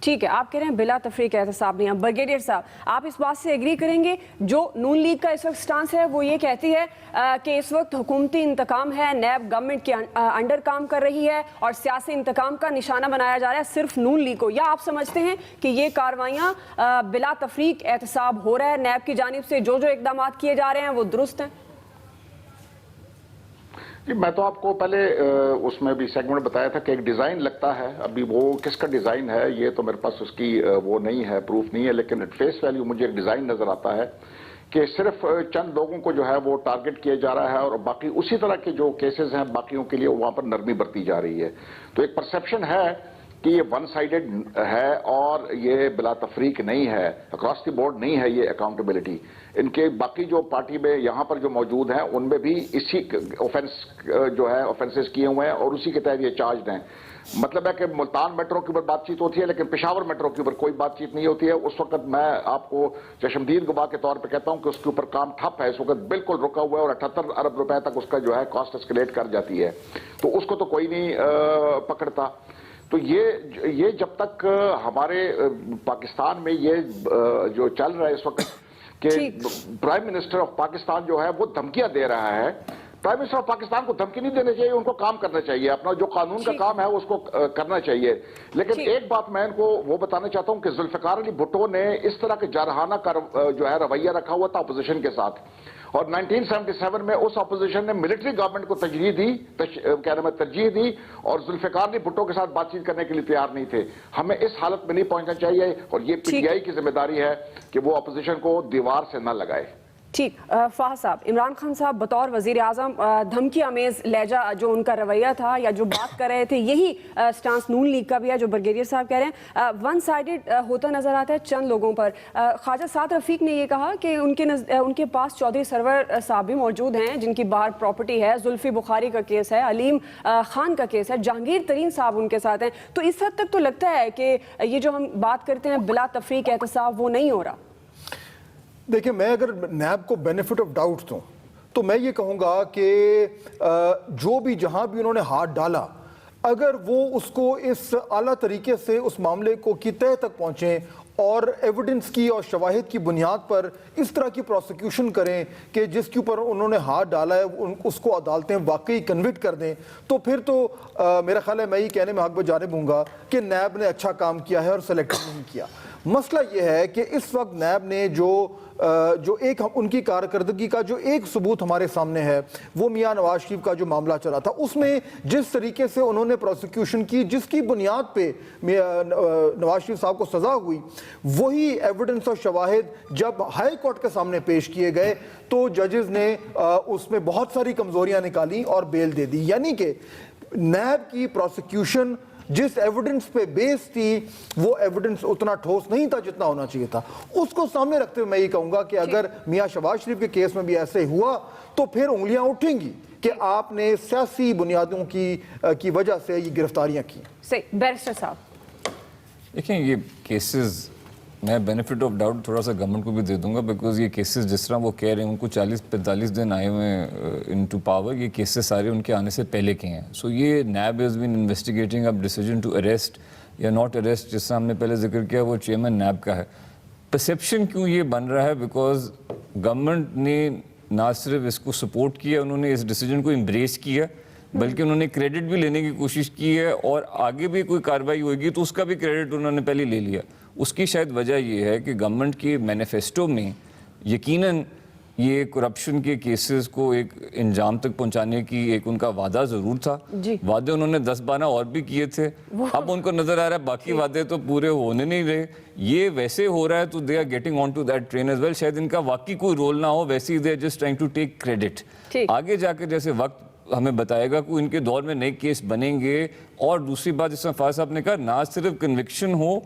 ठीक है, आप कह रहे हैं बिला तफरीक एहतसाब नहीं। ब्रिगेडियर साहब, आप इस बात से एग्री करेंगे, जो नून लीग का इस वक्त स्टांस है वो ये कहती है कि इस वक्त हुकूमती इंतकाम है, नैब गवर्नमेंट के अंडर काम कर रही है और सियासी इंतकाम का निशाना बनाया जा रहा है सिर्फ नून लीग को, या आप समझते हैं कि ये कार्रवाइयाँ बिला तफरीक एहतसाब हो रहा है, नैब की जानिब से जो जो इकदाम किए जा रहे हैं वो दुरुस्त हैं?
मैं तो आपको पहले उसमें भी सेगमेंट बताया था कि एक डिज़ाइन लगता है, अभी वो किसका डिज़ाइन है ये तो मेरे पास उसकी वो नहीं है, प्रूफ नहीं है, लेकिन एट फेस वैल्यू मुझे एक डिज़ाइन नज़र आता है कि सिर्फ चंद लोगों को जो है वो टारगेट किया जा रहा है और बाकी उसी तरह के जो केसेस हैं बाकियों के लिए वहाँ पर नरमी बरती जा रही है। तो एक परसेप्शन है कि ये वन साइडेड है और ये बिला तफरीक नहीं है, अक्रॉस द बोर्ड नहीं है ये अकाउंटेबिलिटी। इनके बाकी जो पार्टी में यहाँ पर जो मौजूद हैं उनमें भी इसी ऑफेंस जो है ऑफेंसेस किए हुए हैं और उसी के तहत ये चार्ज हैं। मतलब है कि मुल्तान मेट्रो के ऊपर बातचीत होती है लेकिन पेशावर मेट्रो के ऊपर कोई बातचीत नहीं होती है। उस वक्त मैं आपको चशमदीद गवाह के तौर पे कहता हूं कि उसके ऊपर काम ठप है, इस वक्त बिल्कुल रुका हुआ है और 78 अरब रुपए तक उसका जो है कॉस्ट एस्केलेट कर जाती है, तो उसको तो कोई नहीं पकड़ता। तो ये जब तक हमारे पाकिस्तान में ये जो चल रहा है इस वक्त कि प्राइम मिनिस्टर ऑफ पाकिस्तान जो है वो धमकियां दे रहा है, प्राइम मिनिस्टर ऑफ पाकिस्तान को धमकी नहीं देनी चाहिए, उनको काम करना चाहिए, अपना जो कानून का काम है उसको करना चाहिए। लेकिन एक बात मैं इनको वो बताना चाहता हूं कि जुल्फिकार अली भुट्टो ने इस तरह के जारहाना जो है रवैया रखा हुआ था अपोजिशन के साथ, और 1977 में उस अपोजिशन ने मिलिट्री गवर्नमेंट को तरजीह दी और जुल्फिकार अली भुट्टो के साथ बातचीत करने के लिए तैयार नहीं थे। हमें इस हालत में नहीं पहुंचना चाहिए और ये पीटीआई की जिम्मेदारी है कि वो अपोजिशन को दीवार से न लगाए।
ठीक, फाहद साहब, इमरान खान साहब बतौर वजीर आजम धमकी अमेज लहजा जो उनका रवैया था या जो बात कर रहे थे, यही स्टांस नून लीग का भी है जो ब्रिगेडियर साहब कह रहे हैं, वन साइडेड होता नजर आता है चंद लोगों पर। ख्वाजा साद रफीक ने ये कहा कि उनके पास चौधरी सरवर साहब भी मौजूद हैं जिनकी बाहर प्रॉपर्टी है, जुल्फी बुखारी का केस है, अलीम खान का केस है, जहांगीर तरीन साहब उनके साथ हैं। तो इस हद तक तो लगता है कि ये जो हम बात करते हैं बिला तफरीक एहतसाब वो नहीं हो रहा।
देखिए, मैं अगर नैब को बेनिफिट ऑफ डाउट दूं तो मैं ये कहूँगा कि जो भी जहाँ भी उन्होंने हाथ डाला, अगर वो उसको इस आला तरीके से उस मामले को की तह तक पहुँचें और एविडेंस की और शवाहिद की बुनियाद पर इस तरह की प्रोसिक्यूशन करें कि जिसके ऊपर उन्होंने हाथ डाला है उसको अदालतें वाकई कन्विक्ट कर दें, तो फिर तो मेरा ख्याल है मैं ये कहने में हक बजाने दूंगा कि नैब ने अच्छा काम किया है और सेलेक्ट नहीं किया। मसला ये है कि इस वक्त नैब ने जो एक उनकी कारकर्दगी का जो एक सबूत हमारे सामने है वो मियां नवाज शरीफ का जो मामला चला था, उसमें जिस तरीके से उन्होंने प्रोसिक्यूशन की जिसकी बुनियाद पे नवाज शरीफ साहब को सजा हुई, वही एविडेंस और शवाहिद जब हाई कोर्ट के सामने पेश किए गए तो जजेस ने उसमें बहुत सारी कमजोरियां निकाली और बेल दे दी। यानी कि नैब की प्रोसिक्यूशन जिस एविडेंस पे बेस थी वो एविडेंस उतना ठोस नहीं था जितना होना चाहिए था। उसको सामने रखते हुए मैं ये कहूंगा कि अगर मियां शहबाज शरीफ के केस में भी ऐसे हुआ तो फिर उंगलियां उठेंगी कि आपने सियासी बुनियादों की वजह से ये गिरफ्तारियां की।
सही, बैरिस्टर साहब
देखिए, ये केसेस मैं बेनिफिट ऑफ डाउट थोड़ा सा गवर्नमेंट को भी दे दूंगा, बिकॉज ये केसेस जिस तरह वो कह रहे हैं उनको 40-45 दिन आए हुए हैं इनटू पावर, ये केसेस सारे उनके आने से पहले के हैं। सो ये नैब हैज़ बीन इन्वेस्टिगेटिंग अब डिसीजन टू अरेस्ट या नॉट अरेस्ट, जिससे हमने पहले जिक्र किया, वो चेयरमैन नैब का है। परसेप्शन क्यों ये बन रहा है? बिकॉज गवर्नमेंट ने ना सिर्फ इसको सपोर्ट किया, उन्होंने इस डिसीजन को एम्ब्रेस किया, बल्कि उन्होंने क्रेडिट भी लेने की कोशिश की है और आगे भी कोई कार्रवाई होगी तो उसका भी क्रेडिट उन्होंने पहले ले लिया। उसकी शायद वजह यह है कि गवर्नमेंट के मैनिफेस्टो में यकीनन ये करप्शन के केसेस को एक इंजाम तक पहुंचाने की एक उनका वादा ज़रूर था। वादे उन्होंने 10-12 और भी किए थे, अब उनको नज़र आ रहा है बाकी वादे तो पूरे होने नहीं रहे। ये वैसे हो रहा है तो they are getting on to that train as well. शायद इनका वाकई कोई रोल ना हो, वैसे ही they are just trying to take credit. आगे जाकर जैसे वक्त हमें बताएगा कि इनके दौर में नए केस बनेंगे। और दूसरी बात, जिसमें फाज साहब ने कहा, ना सिर्फ कन्विक्शन हो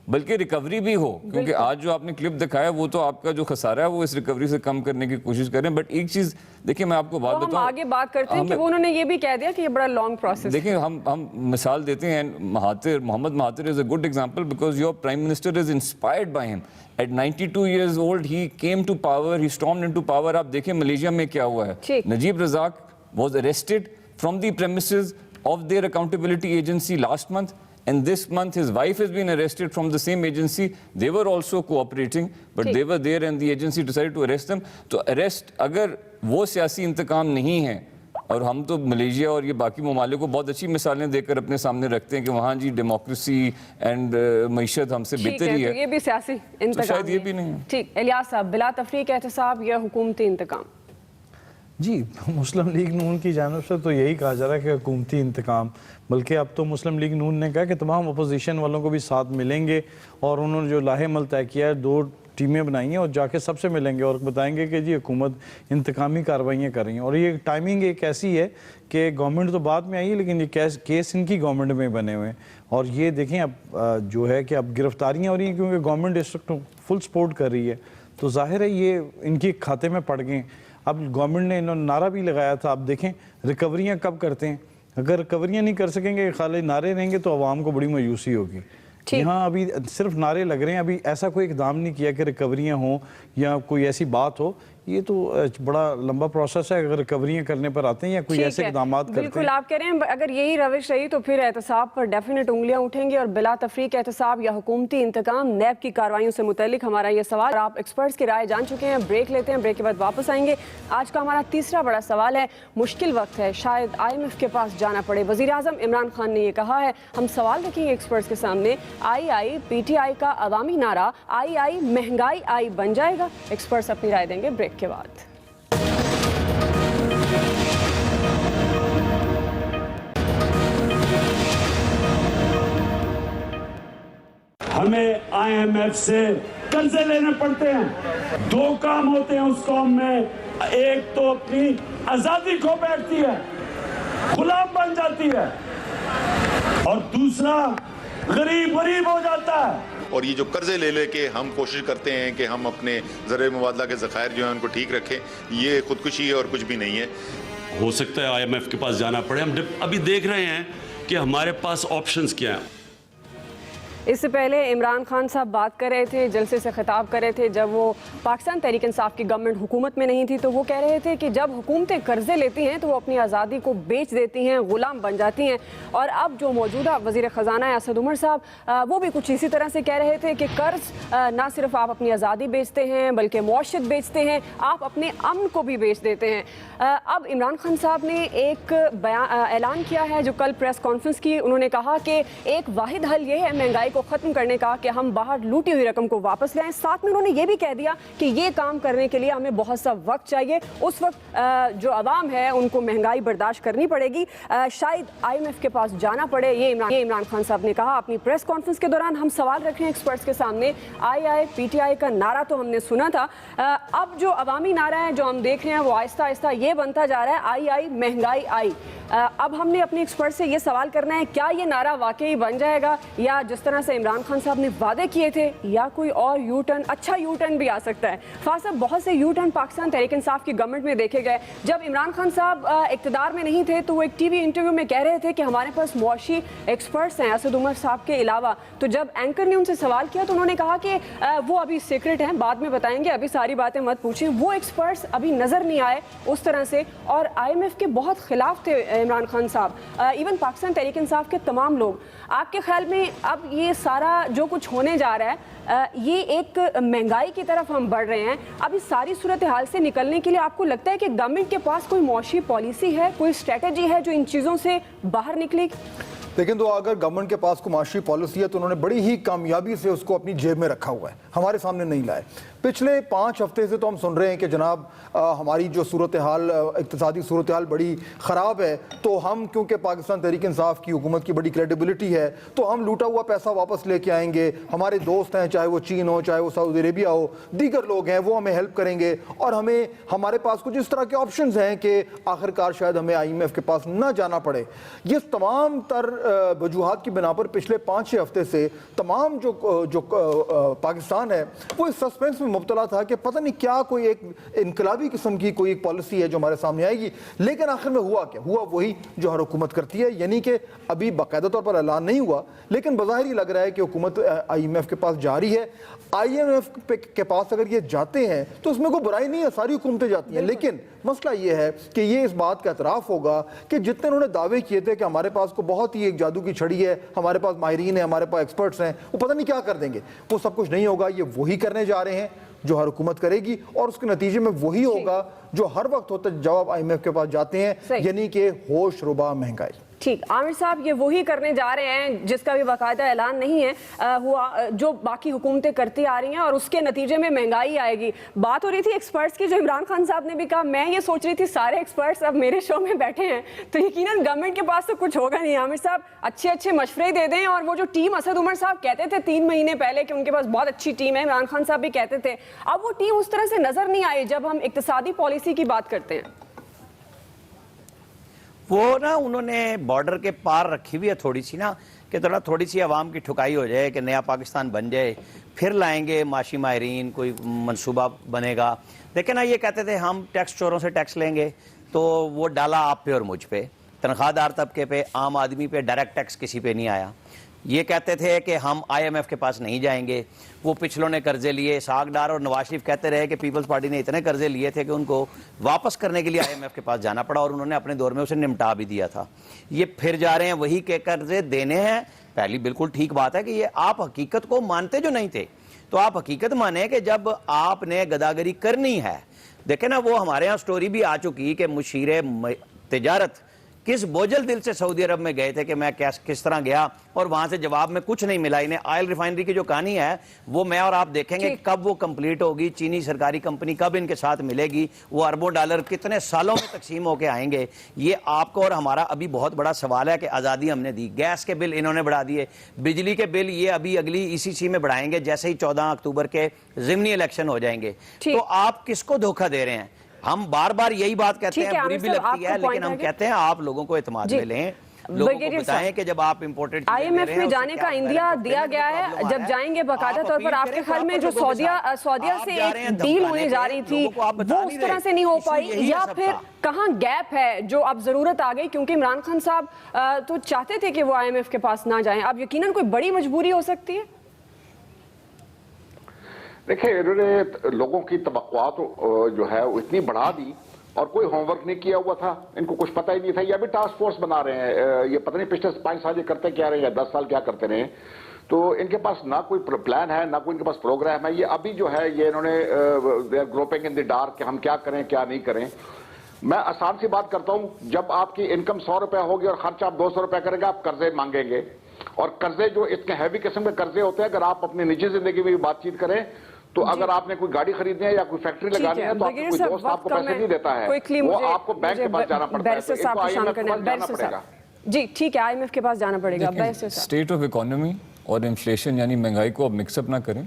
बल्कि रिकवरी भी हो, क्योंकि आज जो आपने क्लिप दिखाया वो तो आपका जो खसारा है वो इस रिकवरी से कम करने की कोशिश कर रहे हैं। बट एक चीज देखिए, मैं आपको बात बताऊं,
हम आगे बात करते हैं कि वो उन्होंने ये भी कह दिया कि ये बड़ा लॉन्ग प्रोसेस।
देखिए, हम मिसाल देते हैं, Mohamad Mahathir is a good example because your prime minister is inspired by him. At 92 years old he came to power, he stormed into power। आप देखें मलेशिया में क्या हुआ है। Najib Razak was arrested from the premises of their accountability agency last month, and this month his wife has been arrested from the same agency. They were also cooperating, but they were there and the agency decided to arrest them. तो arrest अगर वो सियासी इंतकाम नहीं है, और हम तो Malaysia और ये बाकी ममालिक को बहुत अच्छी मिसालें देकर अपने सामने रखते हैं कि वहाँ जी डेमोक्रेसी एंड मईशत हमसे बेहतर ही है,
तो ये भी सियासी इंतकाम,
तो शायद ये भी नहीं है।
ठीक, इलियास साहब, बिला तफरीक एहतसाब या हुकूमती इंतकाम?
जी, मुस्लिम लीग नून की जानिब से तो यही कहा जा रहा है कि हुकूमती इंतकाम, बल्कि अब तो मुस्लिम लीग नून ने कहा कि तमाम अपोजिशन वालों को भी साथ मिलेंगे और उन्होंने जो लाहेमल तय किया है, 2 टीमें बनाई हैं और जाके सबसे मिलेंगे और बताएंगे कि जी हुकूमत इंतकामी कार्रवाइयाँ कर रही हैं। और ये टाइमिंग एक ऐसी है कि गवर्नमेंट तो बाद में आई है, लेकिन ये केस इनकी गवर्नमेंट में बने हुए हैं। और ये देखें अब जो है कि अब गिरफ्तारियाँ हो रही हैं क्योंकि गवर्नमेंट इस वक्त फुल सपोर्ट कर रही है, तो जाहिर है ये इनके खाते में पड़ गए। अब गवर्नमेंट ने इन्होंने नारा भी लगाया था, अब देखें रिकवरियाँ कब करते हैं, अगर रिकवरियाँ नहीं कर सकेंगे, खाली नारे रहेंगे तो आवाम को बड़ी मायूसी होगी। यहाँ अभी सिर्फ नारे लग रहे हैं, अभी ऐसा कोई इकदाम नहीं किया कि रिकवरियाँ हों या कोई ऐसी बात हो। ये तो बड़ा लंबा प्रोसेस है, अगर रिकवरियाँ करने पर आते हैं या कोई ऐसे इकदाम करते हैं।
बिल्कुल आप कह रहे हैं अगर यही रविश रही तो फिर एहतसाब पर डेफिनेट उंगलियां उठेंगी और बिला तफरीक एहतसाब या हुकूमती इंतकाम नैब की कार्रवाइयों से मुतल्लिक हमारा ये सवाल। आप एक्सपर्ट्स की राय जान चुके हैं, ब्रेक लेते हैं, ब्रेक के बाद वापस आएंगे। आज का हमारा तीसरा बड़ा सवाल है, मुश्किल वक्त है, शायद IMF के पास जाना पड़े। वज़ीर आज़म इमरान खान ने ये कहा है। हम सवाल रखेंगे एक्सपर्ट्स के सामने, आई PTI का अवामी नारा आई महंगाई आई बन जाएगा? एक्सपर्ट्स अपनी राय देंगे ब्रेक के बाद।
हमें IMF से कर्जे लेने पड़ते हैं। दो काम होते हैं उस कौम में, एक तो अपनी आजादी खो बैठती है, गुलाम बन जाती है, और दूसरा गरीब हो जाता है।
और ये जो कर्जे ले लेके हम कोशिश करते हैं कि हम अपने ज़र मुबादला के ज़खायर जो है उनको ठीक रखें, ये खुदकुशी है और कुछ भी नहीं है।
हो सकता है IMF के पास जाना पड़े। हम अभी देख रहे हैं कि हमारे पास ऑप्शंस क्या हैं।
इससे पहले इमरान खान साहब बात कर रहे थे, जलसे से खिताब कर रहे थे जब वो पाकिस्तान तहरीक इंसाफ की गवर्नमेंट हुकूमत में नहीं थी, तो वो कह रहे थे कि जब हुकूमतें कर्जे लेती हैं तो वो अपनी आज़ादी को बेच देती हैं, गुलाम बन जाती हैं। और अब जो मौजूदा वज़ीर ख़जाना है असद उमर साहब, वो भी कुछ इसी तरह से कह रहे थे कि कर्ज ना सिर्फ आप अपनी आज़ादी बेचते हैं बल्कि मुआशरत बेचते हैं, आप अपने अमन को भी बेच देते हैं। अब इमरान खान साहब ने एक ऐलान किया है जो कल प्रेस कॉन्फ्रेंस की, उन्होंने कहा कि एक वाहिद हल ये है महंगाई को ख़त्म करने का कि हम बाहर लूटी हुई रकम को वापस ले आएं। साथ में उन्होंने ये भी कह दिया कि ये काम करने के लिए हमें बहुत सा वक्त चाहिए, उस वक्त जो आवाम है उनको महंगाई बर्दाश्त करनी पड़ेगी, शायद IMF के पास जाना पड़े। ये इमरान खान साहब ने कहा अपनी प्रेस कॉन्फ्रेंस के दौरान। हम सवाल रख रहे हैं एक्सपर्ट्स के सामने, आई PTI का नारा तो हमने सुना था, अब जो अवामी नारा है जो हम देख रहे हैं वो आहिस्ता आहिस्ता ये बनता जा रहा है आई महंगाई आई। अब हमने अपने एक्सपर्ट से ये सवाल करना है, क्या ये नारा वाकई बन जाएगा या जिस तरह से इमरान खान साहब ने वादे किए थे, या कोई और यू टर्न, अच्छा यू टर्न भी आ सकता है। फास साहब, बहुत से यू टर्न पाकिस्तान तहरीक इंसाफ की गवर्नमेंट में देखे गए। जब इमरान खान साहब इक़्तिदार में नहीं थे तो वो एक TV इंटरव्यू में कह रहे थे कि हमारे पास मुआशी एक्सपर्ट्स हैं असद उमर साहब के अलावा। तो जब एंकर ने उनसे सवाल किया तो उन्होंने कहा कि वो अभी सीक्रेट हैं, बाद में बताएंगे, अभी सारी बातें मत पूछें। वो एक्सपर्ट्स अभी नज़र नहीं आए उस तरह से, और IMF के बहुत खिलाफ थे इमरान खान साहब, इवन पाकिस्तान तहरीक इंसाफ के तमाम लोग। आपके ख्याल में अब ये सारा जो कुछ होने जा रहा है, ये एक महंगाई की तरफ हम बढ़ रहे हैं, अब इस सारी सूरत हाल से निकलने के लिए आपको लगता है कि गवर्नमेंट के पास कोई मौशी पॉलिसी है, कोई स्ट्रेटजी है जो इन चीज़ों से बाहर निकलेगी?
लेकिन तो अगर गवर्नमेंट के पास कोई माशी पॉलिसी है तो उन्होंने बड़ी ही कामयाबी से उसको अपनी जेब में रखा हुआ है, हमारे सामने नहीं लाए। पिछले 5 हफ्ते से तो हम सुन रहे हैं कि जनाब हमारी जो सूरत हाल, इक़्तिसादी सूरत हाल बड़ी ख़राब है, तो हम क्योंकि पाकिस्तान तहरीक इंसाफ की हुकूमत की बड़ी क्रेडिबिलिटी है तो हम लूटा हुआ पैसा वापस लेके आएंगे, हमारे दोस्त हैं चाहे वो चीन हो, चाहे वो सऊदी अरेबिया हो, दीगर लोग हैं, वो हमें हेल्प करेंगे, और हमें हमारे पास कुछ इस तरह के ऑप्शंस हैं कि आखिरकार शायद हमें IMF के पास ना जाना पड़े। ये तमाम तर वजूहात की बिना पर पिछले 5-6 हफ्ते से तमाम जो पाकिस्तान है वो इस सस्पेंस में मुब्तला था कि पता नहीं क्या कोई एक इनकलाबी किस्म की कोई एक पॉलिसी है जो हमारे सामने आएगी। लेकिन आखिर में हुआ क्या? हुआ वही जो हर हुकूमत करती है, यानी कि अभी बाकायदा तौर पर ऐलान नहीं हुआ लेकिन बज़ाहिर ही लग रहा है कि हुकूमत IMF के पास जा रही है। IMF के पास अगर ये जाते हैं तो उसमें कोई बुराई नहीं है, सारी हुकूमतें जाती हैं, लेकिन मसला ये है कि ये इस बात का एतराफ़ होगा कि जितने उन्होंने दावे किए थे कि हमारे पास को बहुत ही एक जादू की छड़ी है, हमारे पास माहिरीन है, हमारे पास एक्सपर्ट्स हैं, वो पता नहीं क्या कर देंगे, वो सब कुछ नहीं होगा। ये वही करने जा रहे हैं जो हर हुकूमत करेगी, और उसके नतीजे में वही होगा जो हर वक्त होता है जब आप IMF के पास जाते हैं, यानी कि होश रुबा महंगाई।
ठीक, आमिर साहब ये वही करने जा रहे हैं जिसका भी बाकायदा ऐलान नहीं है हुआ, जो बाकी हुकूमतें करती आ रही हैं, और उसके नतीजे में महंगाई आएगी। बात हो रही थी एक्सपर्ट्स की, जो इमरान खान साहब ने भी कहा, मैं ये सोच रही थी सारे एक्सपर्ट्स अब मेरे शो में बैठे हैं तो यकीनन गवर्नमेंट के पास तो कुछ होगा नहीं। आमिर साहब अच्छे मशवरे दे दें, और वो जो टीम असद उमर साहब कहते थे 3 महीने पहले कि उनके पास बहुत अच्छी टीम है, इमरान खान साहब भी कहते थे, अब वो टीम उस तरह से नजर नहीं आई जब हम इक्तिसादी पॉलिसी की बात करते हैं।
वो ना उन्होंने बॉर्डर के पार रखी हुई है थोड़ी सी ना, कि थोड़ी सी आवाम की ठुकाई हो जाए कि नया पाकिस्तान बन जाए, फिर लाएंगे माशी माहिरीन, कोई मंसूबा बनेगा। देखिए ना, ये कहते थे हम टैक्स चोरों से टैक्स लेंगे, तो वो डाला आप पे और मुझ पे। तनख्वाहदार तबके पे, आम आदमी पे डायरेक्ट टैक्स किसी पे नहीं आया। ये कहते थे कि हम IMF के पास नहीं जाएंगे। वो पिछलों ने कर्जे लिए, सागडार और नवाज शरीफ कहते रहे कि पीपल्स पार्टी ने इतने कर्जे लिए थे कि उनको वापस करने के लिए IMF के पास जाना पड़ा और उन्होंने अपने दौर में उसे निपटा भी दिया था। ये फिर जा रहे हैं वही के कर्जे देने हैं। पहली बिल्कुल ठीक बात है कि ये आप हकीकत को मानते जो नहीं थे, तो आप हकीकत माने कि जब आपने गदागरी करनी है, देखे ना वो हमारे यहाँ स्टोरी भी आ चुकी कि मुशीर तिजारत किस बोझल दिल से सऊदी अरब में गए थे कि मैं किस तरह गया और वहां से जवाब में कुछ नहीं मिला। इन्हें ऑयल रिफाइनरी की जो कहानी है वो मैं और आप देखेंगे कब वो कंप्लीट होगी, चीनी सरकारी कंपनी कब इनके साथ मिलेगी, वो अरबों डॉलर कितने सालों में तकसीम होके आएंगे। ये आपको और हमारा अभी बहुत बड़ा सवाल है कि आज़ादी हमने दी, गैस के बिल इन्होंने बढ़ा दिए, बिजली के बिल ये अभी अगली ECC में बढ़ाएंगे जैसे ही 14 अक्टूबर के ज़िमनी इलेक्शन हो जाएंगे। तो आप किसको धोखा दे रहे हैं? हम बार बार यही बात कहते हैं, बुरी भी लगती है, लेकिन हम कहते हैं आप लोगों को एतमाद में लें, लोगों को बताएं कि जब आप इंपोर्टेड
IMF में जाने का इंदिया दिया गया है, जब जाएंगे बाकायदा तौर पर। आपके ख्याल में जो सऊदिया से एक डील होने जा रही थी वो उस तरह से नहीं हो पाई, या फिर कहाँ गैप है जो अब जरूरत आ गई? क्योंकि इमरान खान साहब तो चाहते थे कि वो IMF के पास ना जाएं, अब यकीनन कोई बड़ी मजबूरी हो सकती है।
देखिए, इन्होंने लोगों की तवक्कुआत जो है वो इतनी बढ़ा दी और कोई होमवर्क नहीं किया हुआ था, इनको कुछ पता ही नहीं था। ये अभी टास्क फोर्स बना रहे हैं, ये पता नहीं पिछले 5 साल ये करते क्या रहे हैं या 10 साल क्या करते रहे। तो इनके पास ना कोई प्लान है ना कोई इनके पास प्रोग्राम है। ये अभी जो है ये इन्होंने they are groping in the dark कि हम क्या करें क्या नहीं करें। मैं आसान सी बात करता हूं, जब आपकी इनकम 100 रुपया होगी और खर्च आप 200 रुपया करेंगे, आप कर्जे मांगेंगे, और कर्जे जो इतने हैवी किस्म के कर्जे होते हैं, अगर आप अपनी निजी जिंदगी में बातचीत करें तो अगर आपने कोई गाड़ी खरीदनी है या कोई फैक्ट्री लगानी है तो आपको कोई दोस्त आपको पैसे नहीं देता है, वो आपको बैंक के पास जाना पड़ता है, तो इसको IMF के पास जाना पड़ेगा।
जी ठीक है, IMF के पास जाना पड़ेगा।
स्टेट ऑफ इकोनॉमी और इन्फ्लेशन यानी महंगाई को अब मिक्सअप ना करें।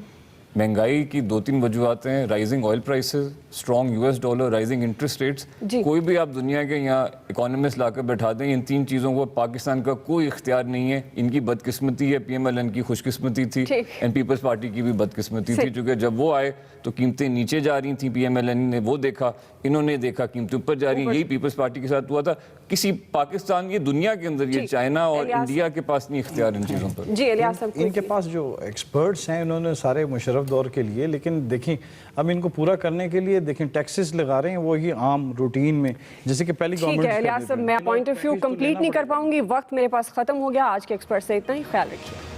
महंगाई की 2-3 वजूहत हैं, rising oil prices, strong US dollar, rising interest rates. कोई भी आप दुनिया के यहाँ इकोनॉमिस्ट लाकर बैठा दें, इन 3 चीज़ों को पाकिस्तान का कोई इख्तियार नहीं है। इनकी बदकिस्मती है, PMLN की खुशकिस्मती थी, एंड पीपल्स पार्टी की भी बदकिस्मती थी, क्योंकि जब वो आए तो कीमतें नीचे जा रही थी, PMLN ने वो देखा, इन्होंने देखा कीमतें ऊपर जा रही हैं। यही पीपल्स पार्टी के साथ हुआ था। किसी पाकिस्तान ये दुनिया के अंदर ये चाइना और इंडिया के पास नहीं इख्तियार इन चीज़ों पर।
जी इलियास,
इनके पास जो एक्सपर्ट्स हैं उन्होंने सारे मुशर्रफ दौर के लिए, लेकिन देखें अब इनको पूरा करने के लिए देखें टैक्सेस लगा रहे हैं वो ही आम रूटीन में, जैसे कि पहली गवर्नमेंट।
ठीक है इलियास, मैं पॉइंट ऑफ व्यू कंप्लीट नहीं कर पाऊंगी, वक्त मेरे पास खत्म हो गया। आज के एक्सपर्ट से इतना ही, ख्याल रखिए।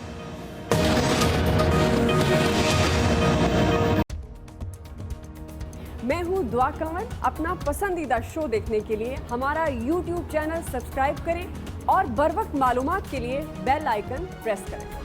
मैं हूं दुआ कंवर। अपना पसंदीदा शो देखने के लिए हमारा YouTube चैनल सब्सक्राइब करें और बर वक्त मालूमात के लिए बेल आइकन प्रेस करें।